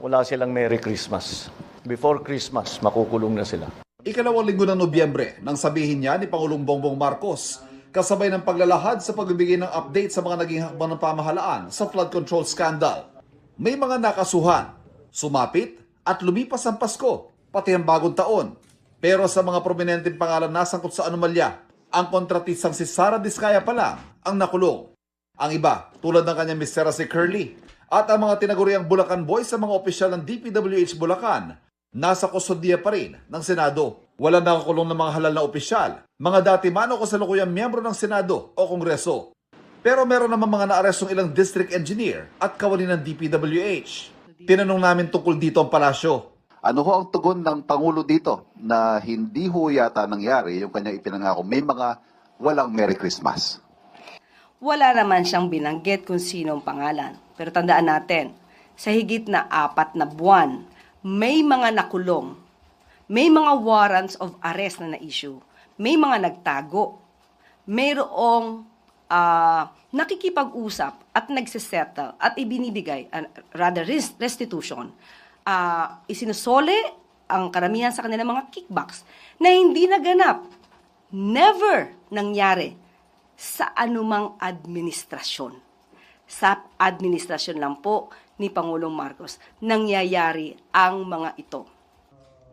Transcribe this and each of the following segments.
wala silang Merry Christmas. Before Christmas, makukulong na sila. Ikalawang linggo ng Nobyembre nang sabihin niya ni Pangulong Bongbong Marcos kasabay ng paglalahad sa pagbibigay ng update sa mga naging hakbang ng pamahalaan sa flood control scandal. May mga nakasuhan, sumapit at lumipas ang Pasko, pati ang bagong taon. Pero sa mga prominenteng pangalan nasangkot sa anomalya, ang kontratisang si Sara Diskaya pa lang ang nakulong. Ang iba, tulad ng kanyang mister si Curly, at ang mga tinaguriang Bulacan Boys sa mga opisyal ng DPWH Bulacan, nasa kustodiya pa rin ng Senado. Walang nakakulong ng mga halal na opisyal, mga dati man o kasalukuyang miyembro ng Senado o Kongreso. Pero meron naman mga naarestong ilang district engineer at kawani ng DPWH. Tinanong namin tungkol dito ang palasyo. Ano ho ang tugon ng Pangulo dito na hindi ho yata nangyari yung kanyang ipinangako? May mga walang Merry Christmas. Wala naman siyang binanggit kung sino ang pangalan. Pero tandaan natin, sa higit na 4 na buwan, may mga nakulong, may mga warrants of arrest na na-issue, may mga nagtago, mayroong nakikipag-usap at nagsisettle at ibinibigay, rather restitution, isinusole ang karamihan sa kanilang mga kickbacks na hindi naganap, never nangyari sa anumang administrasyon. Sa administrasyon lang po ni Pangulong Marcos nangyayari ang mga ito.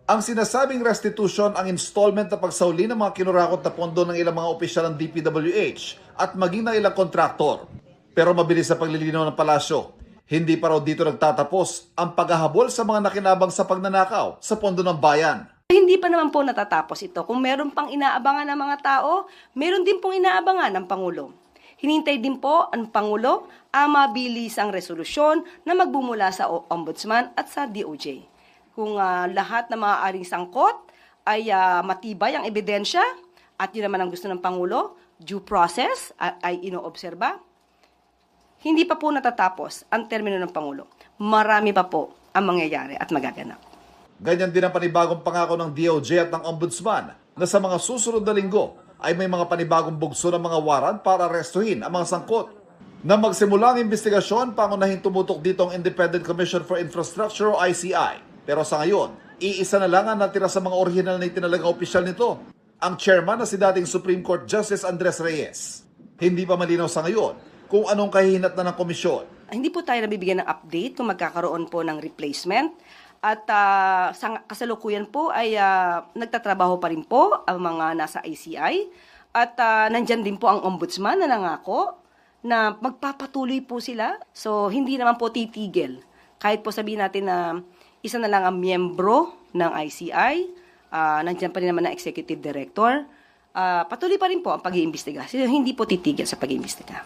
Ang sinasabing restitution ang installment na pagsauli ng mga kinurakot na pondo ng ilang mga opisyal ng DPWH at maging ng ilang kontraktor. Pero mabilis sa paglilinaw ng palasyo, hindi pa raw dito nagtatapos ang paghahabol sa mga nakinabang sa pagnanakaw sa pondo ng bayan. Hindi pa naman po natatapos ito. Kung meron pang inaabangan ng mga tao, meron din pong inaabangan ng Pangulo. Hinintay din po ang Pangulo ang mabilisang resolusyon na magbumula sa Ombudsman at sa DOJ. Kung lahat na maaaring sangkot ay matibay ang ebidensya at yun naman ang gusto ng Pangulo, due process ay inoobserba, hindi pa po natatapos ang termino ng Pangulo. Marami pa po ang mangyayari at magaganap. Ganyan din ang panibagong pangako ng DOJ at ng Ombudsman na sa mga susunod na linggo ay may mga panibagong bugso ng mga waran para arestuhin ang mga sangkot. Na magsimula ang investigasyon, pangunahing tumutok dito ang Independent Commission for Infrastructure o ICI. Pero sa ngayon, iisa na lang ang natira sa mga orihinal na itinalagang opisyal nito, ang chairman na si dating Supreme Court Justice Andres Reyes. Hindi pa malinaw sa ngayon kung anong kahihinat na ng komisyon. Hindi po tayo nabibigyan ng update kung magkakaroon po ng replacement. At sa kasalukuyan po ay nagtatrabaho pa rin po ang mga nasa ICI. At nandyan din po ang ombudsman na nangako na magpapatuloy po sila. So hindi naman po titigil. Kahit po sabihin natin na isa na lang ang miyembro ng ICI, nandyan pa rin naman ang executive director, patuloy pa rin po ang pag-iimbestiga. So, hindi po titigil sa pag-iimbestiga.